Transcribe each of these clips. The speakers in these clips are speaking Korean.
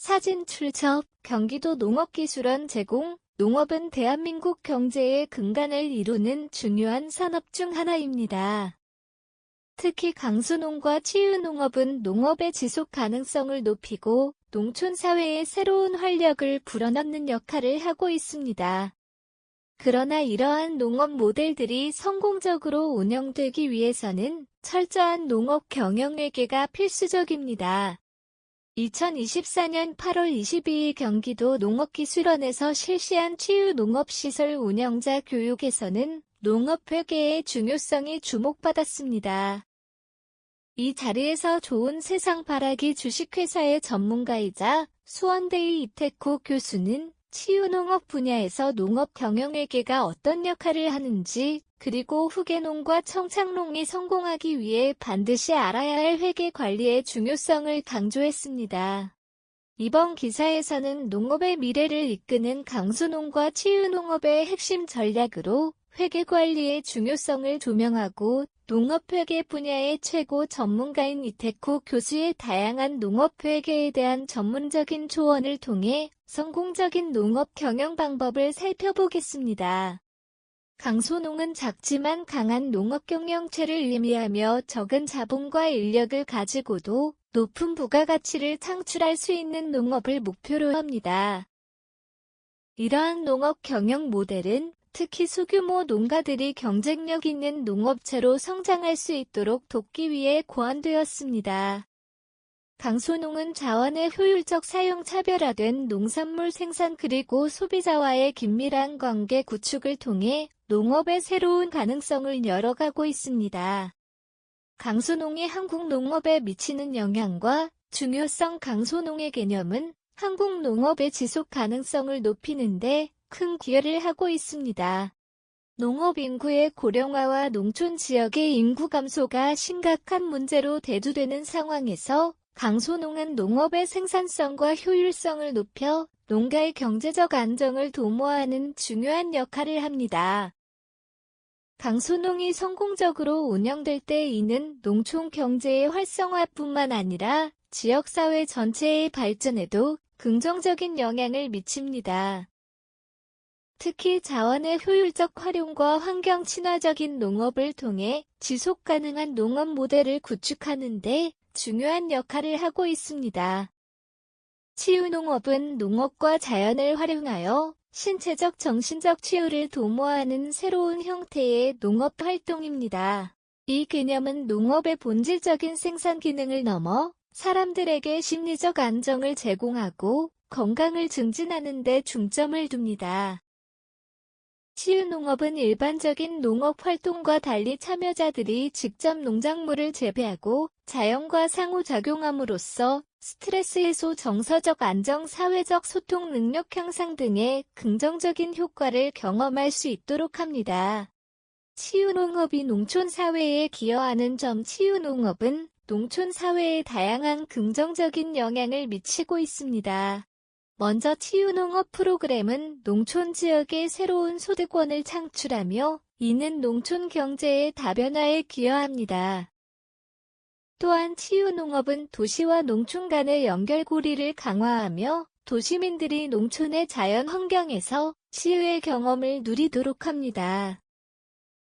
사진 출처 경기도 농업기술원 제공. 농업은 대한민국 경제의 근간을 이루는 중요한 산업 중 하나입니다. 특히 강수농과 치유농업은 농업의 지속 가능성을 높이고 농촌 사회에 새로운 활력을 불어넣는 역할을 하고 있습니다. 그러나 이러한 농업 모델들이 성공적으로 운영되기 위해서는 철저한 농업 경영회계가 필수적입니다. 2024년 8월 22일 경기도 농업기술원에서 실시한 치유농업시설 운영자 교육에서는 농업회계의 중요성이 주목받았습니다. 이 자리에서 좋은 세상 바라기 주식회사의 전문가이자 수원대의 이태코 교수는 치유농업 분야에서 농업 경영회계가 어떤 역할을 하는지, 그리고 후계농과 청착농이 성공하기 위해 반드시 알아야 할 회계 관리의 중요성을 강조했습니다. 이번 기사에서는 농업의 미래를 이끄는 강수농과 치유농업의 핵심 전략으로 회계 관리의 중요성을 조명하고 농업회계 분야의 최고 전문가인 이태코 교수의 다양한 농업회계에 대한 전문적인 조언을 통해 성공적인 농업 경영 방법을 살펴보겠습니다. 강수농은 작지만 강한 농업 경영체를 의미하며 적은 자본과 인력을 가지고도 높은 부가가치를 창출할 수 있는 농업을 목표로 합니다. 이러한 농업 경영 모델은 특히 소규모 농가들이 경쟁력 있는 농업체로 성장할 수 있도록 돕기 위해 고안되었습니다. 강수농은 자원의 효율적 사용, 차별화된 농산물 생산 그리고 소비자와의 긴밀한 관계 구축을 통해 농업의 새로운 가능성을 열어가고 있습니다. 강수농이 한국 농업에 미치는 영향과 중요성. 강수농의 개념은 한국 농업의 지속 가능성을 높이는 데 큰 기여를 하고 있습니다. 농업 인구의 고령화와 농촌 지역의 인구 감소가 심각한 문제로 대두되는 상황에서 강수농은 농업의 생산성과 효율성을 높여 농가의 경제적 안정을 도모하는 중요한 역할을 합니다. 강수농이 성공적으로 운영될 때 이는 농촌 경제의 활성화뿐만 아니라 지역사회 전체의 발전에도 긍정적인 영향을 미칩니다. 특히 자원의 효율적 활용과 환경 친화적인 농업을 통해 지속 가능한 농업 모델을 구축하는 데 중요한 역할을 하고 있습니다. 치유농업은 농업과 자연을 활용하여 신체적, 정신적 치유를 도모하는 새로운 형태의 농업 활동입니다. 이 개념은 농업의 본질적인 생산 기능을 넘어 사람들에게 심리적 안정을 제공하고 건강을 증진하는 데 중점을 둡니다. 치유농업은 일반적인 농업 활동과 달리 참여자들이 직접 농작물을 재배하고 자연과 상호작용함으로써 스트레스 해소, 정서적 안정, 사회적 소통 능력 향상 등의 긍정적인 효과를 경험할 수 있도록 합니다. 치유농업이 농촌 사회에 기여하는 점. 치유농업은 농촌 사회에 다양한 긍정적인 영향을 미치고 있습니다. 먼저 치유농업 프로그램은 농촌 지역의 새로운 소득원을 창출하며 이는 농촌 경제의 다변화에 기여합니다. 또한 치유농업은 도시와 농촌 간의 연결고리를 강화하며 도시민들이 농촌의 자연 환경에서 치유의 경험을 누리도록 합니다.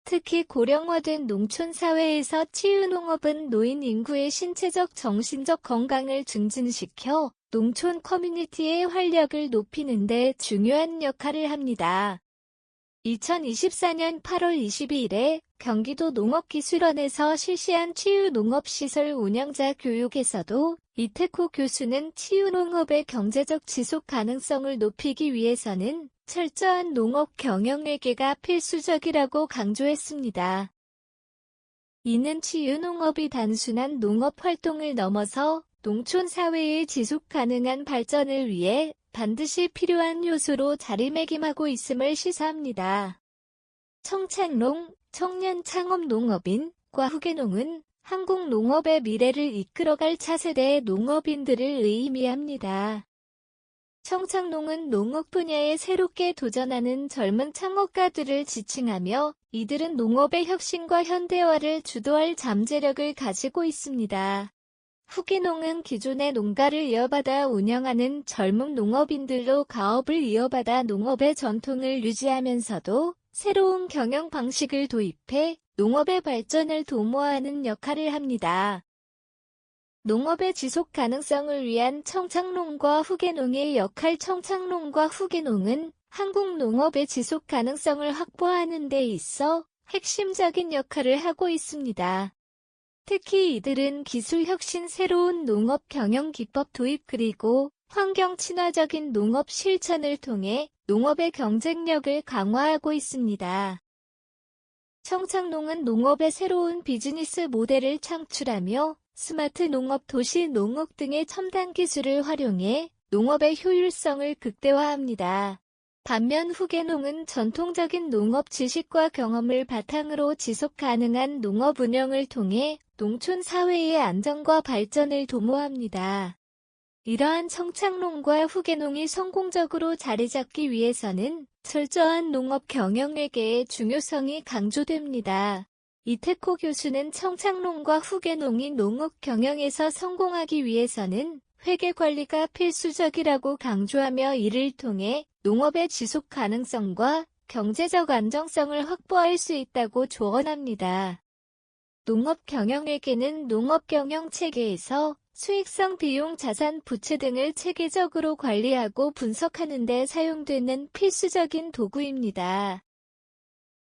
특히 고령화된 농촌 사회에서 치유농업은 노인 인구의 신체적, 정신적 건강을 증진시켜 농촌 커뮤니티의 활력을 높이는 데 중요한 역할을 합니다. 2024년 8월 22일에 경기도 농업기술원에서 실시한 치유농업시설 운영자 교육에서도 이태코 교수는 치유농업의 경제적 지속 가능성을 높이기 위해서는 철저한 농업 경영회계가 필수적이라고 강조했습니다. 이는 치유농업이 단순한 농업 활동을 넘어서 농촌 사회의 지속 가능한 발전을 위해 반드시 필요한 요소로 자리매김하고 있음을 시사합니다. 청착농, 청년 창업 농업인과 후계농은 한국 농업의 미래를 이끌어갈 차세대의 농업인들을 의미합니다. 청착농은 농업 분야에 새롭게 도전하는 젊은 창업가들을 지칭하며 이들은 농업의 혁신과 현대화를 주도할 잠재력을 가지고 있습니다. 후계농은 기존의 농가를 이어받아 운영하는 젊은 농업인들로 가업을 이어받아 농업의 전통을 유지하면서도 새로운 경영 방식을 도입해 농업의 발전을 도모하는 역할을 합니다. 농업의 지속 가능성을 위한 청착농과 후계농의 역할. 청착농과 후계농은 한국 농업의 지속 가능성을 확보하는 데 있어 핵심적인 역할을 하고 있습니다. 특히 이들은 기술 혁신, 새로운 농업 경영 기법 도입 그리고 환경 친화적인 농업 실천을 통해 농업의 경쟁력을 강화하고 있습니다. 청착농은 농업의 새로운 비즈니스 모델을 창출하며 스마트 농업, 도시 농업 등의 첨단 기술을 활용해 농업의 효율성을 극대화합니다. 반면 후계농은 전통적인 농업 지식과 경험을 바탕으로 지속 가능한 농업 운영을 통해 농촌 사회의 안정과 발전을 도모합니다. 이러한 청착농과 후계농이 성공적으로 자리잡기 위해서는 철저한 농업 경영회계의 중요성이 강조됩니다. 이태코 교수는 청착농과 후계농이 농업 경영에서 성공하기 위해서는 회계 관리가 필수적이라고 강조하며 이를 통해 농업의 지속 가능성과 경제적 안정성을 확보할 수 있다고 조언합니다. 농업 경영회계는 농업 경영 체계에서 수익성, 비용, 자산, 부채 등을 체계적으로 관리하고 분석하는 데 사용되는 필수적인 도구입니다.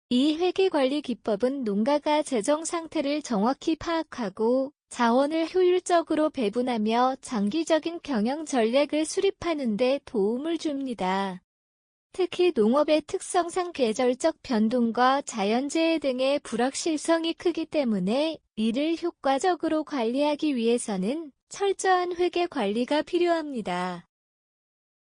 이 회계관리 기법은 농가가 재정 상태를 정확히 파악하고 자원을 효율적으로 배분하며 장기적인 경영 전략을 수립하는 데 도움을 줍니다. 특히 농업의 특성상 계절적 변동과 자연재해 등의 불확실성이 크기 때문에 이를 효과적으로 관리하기 위해서는 철저한 회계 관리가 필요합니다.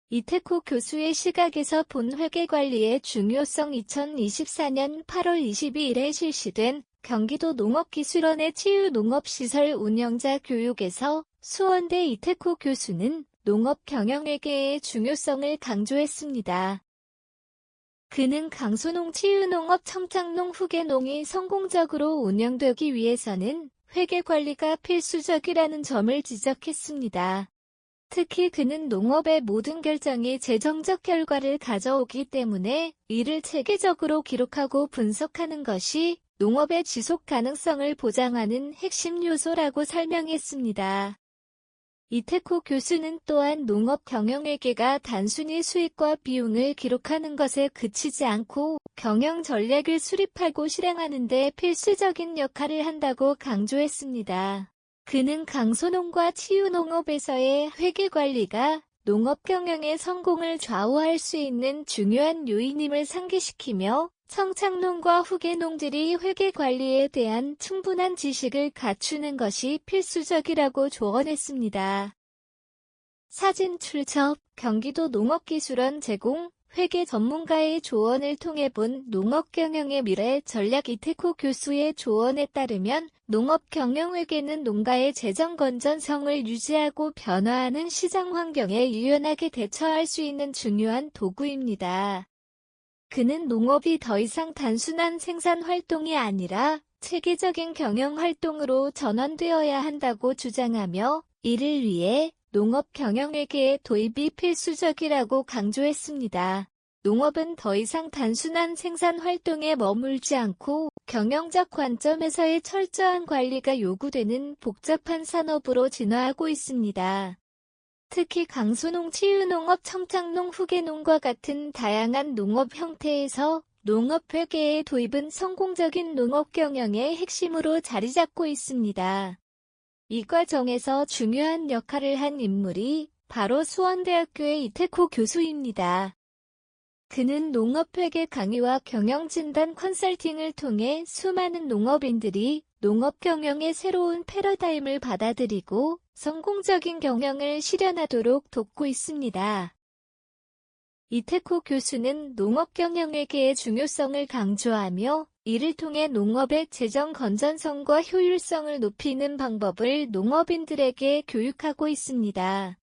이태코 교수의 시각에서 본 회계관리의 중요성. 2024년 8월 22일에 실시된 경기도 농업기술원의 치유농업시설 운영자 교육에서 수원대 이태코 교수는 농업 경영회계의 중요성을 강조했습니다. 그는 강소농, 치유농업, 청착농, 후계농이 성공적으로 운영되기 위해서는 회계관리가 필수적이라는 점을 지적했습니다. 특히 그는 농업의 모든 결정이 재정적 결과를 가져오기 때문에 이를 체계적으로 기록하고 분석하는 것이 농업의 지속 가능성을 보장하는 핵심 요소라고 설명했습니다. 이태코 교수는 또한 농업 경영회계가 단순히 수익과 비용을 기록하는 것에 그치지 않고 경영 전략을 수립하고 실행하는 데 필수적인 역할을 한다고 강조했습니다. 그는 강소농과 치유농업에서의 회계관리가 농업 경영의 성공을 좌우할 수 있는 중요한 요인임을 상기시키며 청착농과 후계농들이 회계관리에 대한 충분한 지식을 갖추는 것이 필수적이라고 조언했습니다. 사진 출처 경기도 농업기술원 제공 회계 전문가의 조언을 통해 본 농업 경영의 미래 전략. 이태코 교수의 조언에 따르면 농업 경영회계는 농가의 재정 건전성을 유지하고 변화하는 시장 환경에 유연하게 대처할 수 있는 중요한 도구입니다. 그는 농업이 더 이상 단순한 생산 활동이 아니라 체계적인 경영 활동으로 전환되어야 한다고 주장하며 이를 위해 농업 경영회계의 도입이 필수적이라고 강조했습니다. 농업은 더 이상 단순한 생산 활동에 머물지 않고 경영적 관점에서의 철저한 관리가 요구되는 복잡한 산업으로 진화하고 있습니다. 특히 강소농, 치유농업, 청착농, 후계농과 같은 다양한 농업 형태에서 농업회계의 도입은 성공적인 농업 경영의 핵심으로 자리 잡고 있습니다. 이 과정에서 중요한 역할을 한 인물이 바로 수원대학교의 이태코 교수입니다. 그는 농업회계 강의와 경영진단 컨설팅을 통해 수많은 농업인들이 농업 경영의 새로운 패러다임을 받아들이고 성공적인 경영을 실현하도록 돕고 있습니다. 이태코 교수는 농업 경영회계의 중요성을 강조하며 이를 통해 농업의 재정 건전성과 효율성을 높이는 방법을 농업인들에게 교육하고 있습니다.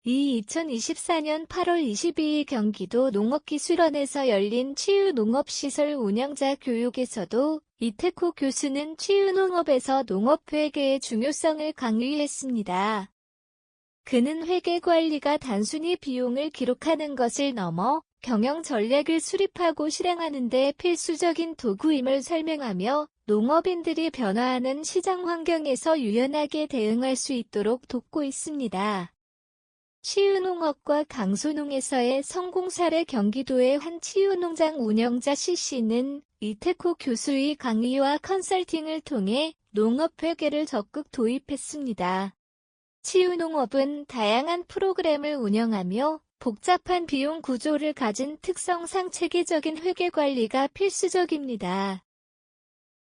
이 2024년 8월 22일 경기도 농업기술원에서 열린 치유농업시설 운영자 교육에서도 이태코 교수는 치유농업에서 농업회계의 중요성을 강의했습니다. 그는 회계 관리가 단순히 비용을 기록하는 것을 넘어 경영 전략을 수립하고 실행하는 데 필수적인 도구임을 설명하며 농업인들이 변화하는 시장 환경에서 유연하게 대응할 수 있도록 돕고 있습니다. 치유농업과 강소농에서의 성공 사례. 경기도의 한 치유농장 운영자 C씨는 이태코 교수의 강의와 컨설팅을 통해 농업회계를 적극 도입했습니다. 치유농업은 다양한 프로그램을 운영하며 복잡한 비용 구조를 가진 특성상 체계적인 회계 관리가 필수적입니다.